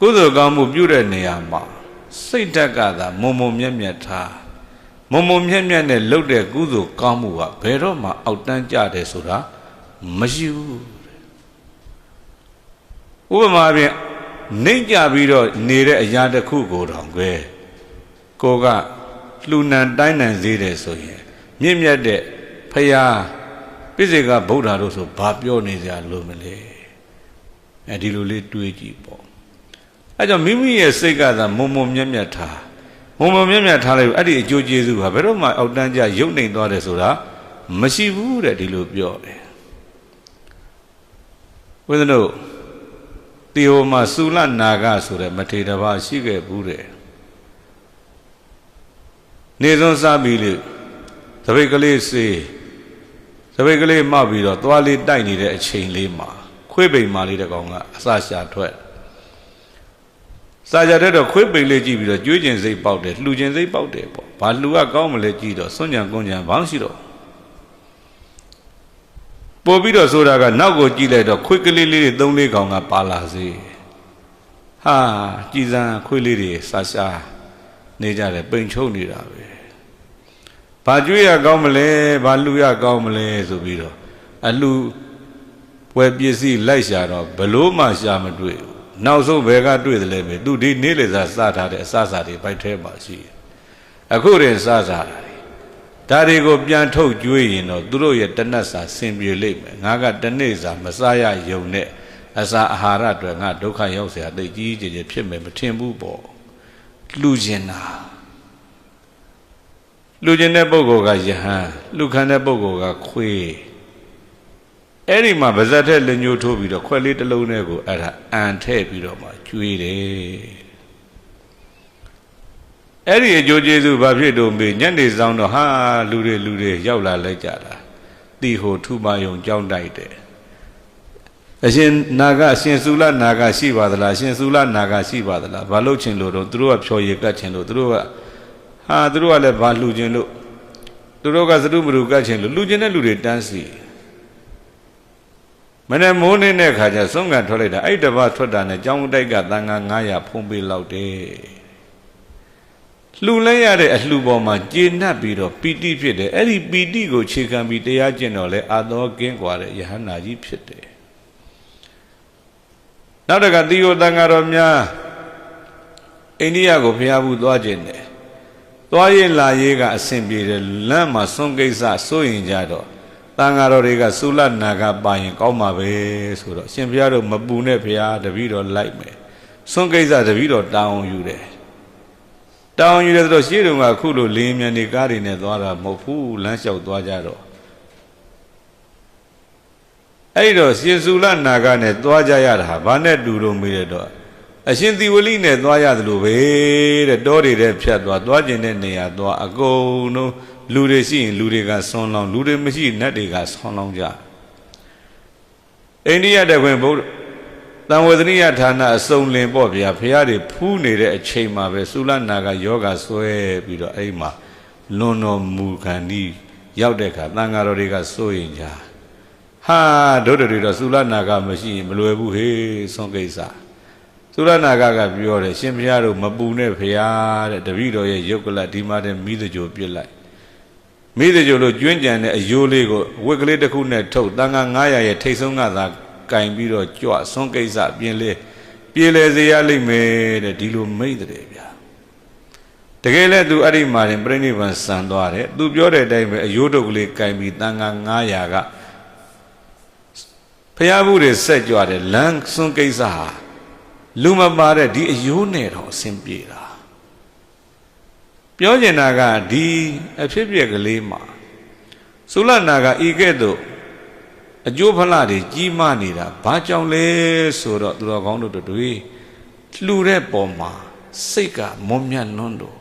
ကုသိုလ်ကောင်းမှုပြုတဲ့နေရာမှာစိတ်ဓာတ်ကသာမုံမုံမြတ်မြတ်ထားမုံမုံမြတ်မြတ်နဲ့လှုပ်တဲ့ကုသိုလ်ကောင်းမှုကဘယ်တော့မှအောက်တန်းကြတယ်ဆိုတာမရှိဘူးဥပမာဖြင့်နှိမ့်ကြပြီးတော့နေတဲ့အရာတစ်ခုကိုတောင်ကိုကလှူနံတိုင်းနံစေးတယ်ဆိုရင်မြင့်မြတ်တဲ့ဖရာပိစိကဗုဒ္ဓတို့ဆိုဘာပြောနေကြလို့မလဲဒီလိုလေးတွေးကြည့်ပေါ့အဲကြောင့်မိမိရဲ့စိတ်ကသာမုံမုံမြတ်မြတ်ထားမုံမုံမြတ်မြတ်ထားလိုက်အဲ့ဒီအကျိုးကျေးဇူးဟာဘယ်တော့မှအောက်တန်းကျရုပ်နှိမ်သွားတယ်ဆိုတာမရှိဘူးတဲ့ဒီလိုပြောတယ်ဝိသနုတီဟိုမှာသုလနာဂဆိုတဲ့မထေရဘာရှိခဲ့ဘူးတဲ့နေစွန်းစားပြီးလို့သပိတ်ကလေးစေးသပိတ်ကလေးမှပြီးတော့သွားလေးတိုက်နေတဲ့အချိန်လေးမှာခွေးပိန်မာလေးတကောင်ကအစာရှာထွက်စာကြတဲ့တော့ခွေးပိန်လေးကြည့်ပြီးတော့ကျွေးကျင်စိတ်ပေါက်တယ်လှူကျင်စိတ်ပေါက်တယ်ပေါ့ဘာလှူကကောင်းမလဲကြည့်တော့စွန့်ကြံကွန်းကြံဘောင်းရှိတော့ပို့ပြီးတော့ဆိုတာကနောက်ကိုကြည့်လိုက်တော့ခွေးကလေးလေးတွေ3-4ကောင်ကပါလာစေဟာကြည်စံခွေးလေးတွေစာရှာနေကြတယ်ပိန်ချုံနေတာပဲဘာကျွေးရကောင်းမလဲဘာလှူရကောင်းမလဲဆိုပြီးတော့အလှူပွဲပစ္စည်းလိုက်ရှာတော့ဘလို့မှရှာမတွေ့ဘူးနောက်ဆုံးဘယ်ကတွေ့တယ်လဲပဲသူဒီနေ့လေစားစားထားတဲ့အစားစားတွေဘိုက်ထဲမှာရှိတယ်အခုတည်းစားစားတာဒါတွေကိုပြန်ထုတ်ကျွေးရင်တော့သူတို့ရဲ့တနတ်စာဆင်ပြေလိမ့်မယ်ငါကတနေ့စာမစားရယုံနဲ့အစာအာဟာရတွေငါဒုက္ခရောက်เสียသိကြီးကြီးဖြစ်မယ်မထင်ဘူးပေါ့လှူခြင်းတာလှူခြင်းတဲ့ပုဂ္ဂိုလ်ကယဟန်လှူခံတဲ့ပုဂ္ဂိုလ်ကခွေးအဲ့ဒီမှာဗဇက်ထက်လက်ညှိုးထိုးပြီးတော့ခွက်လေးတစ်လုံးနဲ့ကိုအဲ့ဒါအန်ထည့်ပြီးတော့မှကျွေးတယ်အဲ့ဒီအကျိုးကျေးဇူးဘာဖြစ်တော့မေးညနေဆောင်တော့ဟာလူတွေရောက်လာလိုက်ကြတာတီဟိုထုမယုံကြောင်းတိုက်တယ်အရှင်နာကအရှင်သုလနာဂရှိပါသလားရှင်သုလနာဂရှိပါသလားဘာလို့ချင်လို့တော့သူတို့ကဖြော်ရည်ကတ်ချင်လို့သူတို့ကလည်းဘာလှူခြင်းလို့သူတို့ကသတုမရုကတ်ချင်လို့လှူခြင်းတဲ့လူတွေတန်းစီမနေ့မိုးနေတဲ့ခါကျဆုံးကန်ထွက်လိုက်တာအဲ့တပတ်ထွက်တာနဲ့ကျောင်းတိုက်ကတန်ခါ900ဖုံးပေးလောက်တယ်လှူလိုက်ရတဲ့အလှူပေါ်မှာကျေနပ်ပြီးတော့ပီတိဖြစ်တယ်အဲ့ဒီပီတိကိုခြေခံပြီးတရားကျင့်တော့လဲအာသောကင်းกว่าတဲ့ယဟန္တာကြီးဖြစ်တယ်နောက်တကတိယောတန်ခါတော်များအိန္ဒိယကိုဖျားဘူးသွားခြင်းတယ်သွားရင်လာရေးကအဆင်ပြေတယ်လမ်းမှာစွန့်ကိစ္စစိုးရင်ကြတော့တန်ဃာတော်တွေကသုလနာဂပါရင်ကောင်းမှာပဲဆိုတော့ရှင်ဘုရားတို့မပူနဲ့ဘုရားတပည့်တော်လိုက်မယ်စွန့်ကိစ္စတပည့်တော်တောင်းယူတယ်တောင်းယူတယ်ဆိုတော့ရှေ့တုန်းကအခုလိုလင်းမြန်နေကားတွေနဲ့သွားတာမဟုတ်ဘူးလမ်းလျှောက်သွားကြတော့အဲ့တော့ရှင်သုလနာဂနဲ့သွားကြရတာဘာနဲ့တူတော့မေးတယ်တော့အရှင်သီဝလိနဲ့သွားရတယ်လို့ပဲတဲ့တောတွေထဲဖြတ်သွားကျင်တဲ့နေရာသွားအကုန်လုံးလူတွေရှိရင်လူတွေကဆွန်လောင်းလူတွေမရှိနတ်တွေကဆွန်လောင်းကြအိန္ဒိယတခွင်ဘုရားတံဝေဒနိယဌာနအစုံလင်ပေါ့ဗျာဖះတွေဖူးနေတဲ့အချိန်မှာပဲသုလနာကယောဂဆွဲပြီးတော့အဲ့မှာလွန်တော်မူခံဒီရောက်တဲ့အခါတန်ဃာတော်တွေကစိုးရင်ကြဟာတို့တွေတော့သုလနာကမရှိရင်မလွယ်ဘူးဟေးဆွန်ကိစ္စသုလနာကပြောတယ်ရှင်ဘုရားတို့မပူနဲ့ဖះတဲ့တပည့်တော်ရဲ့ယုတ်ကလဒီမှာတဲ့မိသကြိုပြစ်လိုက်မိသကြိုလို့ကျွင်းကြံတဲ့အယိုးလေးကိုဝက်ကလေးတစ်ခုနဲ့ထုတ်တန်ခါ900ရဲ့ထိတ်ဆုံးကသာကင်ပြီးတော့ကြွဆွန်းကိစ္စပြေလေစေရလိမ့်မယ်တဲ့ဒီလိုမိတ်တယ်ဗျာတကယ်လဲသူအဲ့ဒီမှာရင်ပြိဋိဘံစံသွားတယ်သူပြောတဲ့အတိုင်းပဲအယိုးတုပ်ကလေးကင်ပြီးတန်ခါ900ကဖျားဘူးတွေဆက်ကြွတယ်လမ်းဆွန်းကိစ္စဟာလူမပါတဲ့ဒီအယိုးနဲ့တော့အဆင်ပြေတာပြောကျင်တာကဒီအဖြစ်ပြက်ကလေးမှာသုလနာကဤကဲ့သို့အကျိုးဖလားတွေကြီးမားနေတာဘာကြောင့်လဲဆိုတော့သူတော်ကောင်းတို့တွေလှူတဲ့ပုံမှာစိတ်ကမွန်မြတ်လွန်းတော့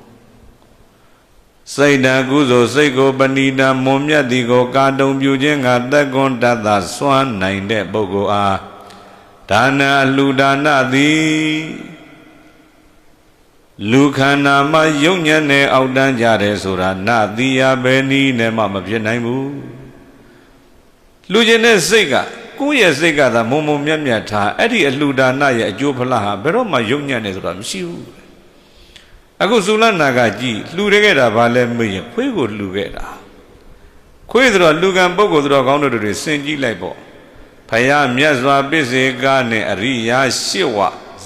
စိတ်တံကုသိုလ်စိတ်ကိုပဏိတံမွန်မြတ်သည်ကိုကာတုံပြုခြင်းကသက်ကွန်တတ်သာစွမ်းနိုင်တဲ့ပုဂ္ဂိုလ်အားဒါနအလှူဒါနသည်လူခန္ဓာမှာယုံညံ့တဲ့အောက်တန်းကြတယ်ဆိုတာနတိယပဲနီးနဲ့မှမဖြစ်နိုင်ဘူးလူကျင်တဲ့စိတ်က ကိုယ့်ရဲ့စိတ်ကသာမုံမုံမြတ်မြတ်ထားအဲ့ဒီအလှူဒါနရဲ့အကျိုးဖလားဟာဘယ်တော့မှယုံညံ့နေဆိုတာမရှိဘူးအခုသုလနာကကြည်လှူရခဲ့တာဘာလဲမေးရင်ခွေးကိုလှူခဲ့တာခွေးဆိုတော့လူကံပုဂ္ဂိုလ်ဆိုတော့ကောင်းတို့တွေစင်ကြည့်လိုက်ပေါ့ဖယားမြတ်စွာပစ္စေကနဲ့အရိယာရှစ်ဝ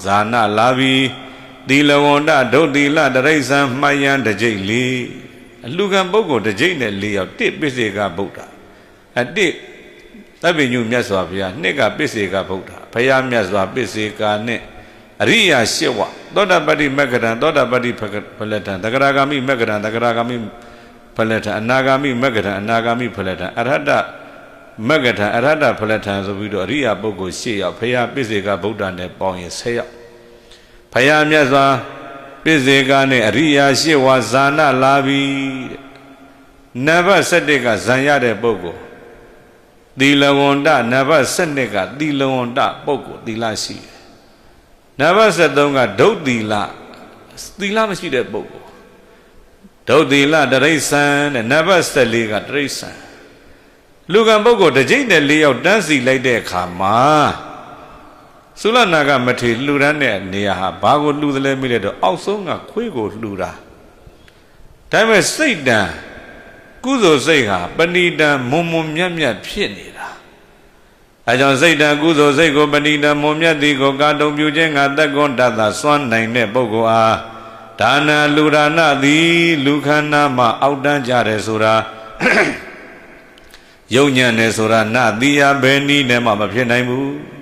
ဇာနာလာပြီးသီလဝန္တဒုတ်သီလတရိစ္ဆာန်မှတ်ရန်တကြိတ်လေးအလူကံပုဂ္ဂိုလ်တကြိတ်နဲ့၄ယောက်တစ်ပစ္စေကဗုဒ္ဓတစ်သဗ္ဗညုမြတ်စွာဘုရားနှစ်ကပစ္စေကဗုဒ္ဓဘုရားမြတ်စွာပစ္စေကနဲ့အရိယာရှစ်ဝသောတာပတ္တိမဂ္ဂရံသောတာပတ္တိဖလတံသဂရဂာမိမဂ္ဂရံသဂရဂာမိဖလတံအနာဂာမိမဂ္ဂရံအနာဂာမိဖလတံအရဟတမဂ္ဂထံအရဟတဖလထံဆိုပြီးတော့အရိယာပုဂ္ဂိုလ်၈ယောက်ဘုရားပစ္စေကဗုဒ္ဓနဲ့ပေါင်းရင်၁၀ယောက်ဘုရားမြတ်စွာပစ္စေကနဲ့အရိယာ၈ဝါဇာနာလာပြီနံပါတ်၁၁ကဇံရတဲ့ပုဂ္ဂိုလ်သီလဝန္တနံပါတ်၁၂ကသီလဝန္တပုဂ္ဂိုလ်သီလရှိတယ်နံပါတ်၁၃ကဒုတ်သီလမရှိတဲ့ပုဂ္ဂိုလ်ဒုတ်သီလတရိစ္ဆာန်တဲ့နံပါတ်၁၄ကတရိစ္ဆာန်လူကံပုဂ္ဂိုလ်တစ်ကြိမ်နဲ့၄ယောက်တန်းစီလိုက်တဲ့အခါမှာသုလနာကမထေလှူဒန်းတဲ့နေရာဟာဘာကိုလှူသလဲမေးလိုက်တော့အောက်ဆုံးကခွေးကိုလှူတာဒါပေမဲ့စိတ်တန်ကုသိုလ်စိတ်ဟာပဏိတံမွန်မွန်မြတ်မြတ်ဖြစ်နေတာအဲကြောင့်စိတ်တန်ကုသိုလ်စိတ်ကိုပဏိတံမွန်မြတ်သည်ကိုကာတုံပြုခြင်းငါသက်ကွန်တတ်သာစွမ်းနိုင်တဲ့ပုဂ္ဂိုလ်အားဒါနလူဒါနသည်လူခန္ဓာမှာအောက်တန်းကြတယ်ဆိုတာယုံညံ့နေဆိုတာနသီယဘယ်နည်းနဲ့မှမဖြစ်နိုင်ဘူး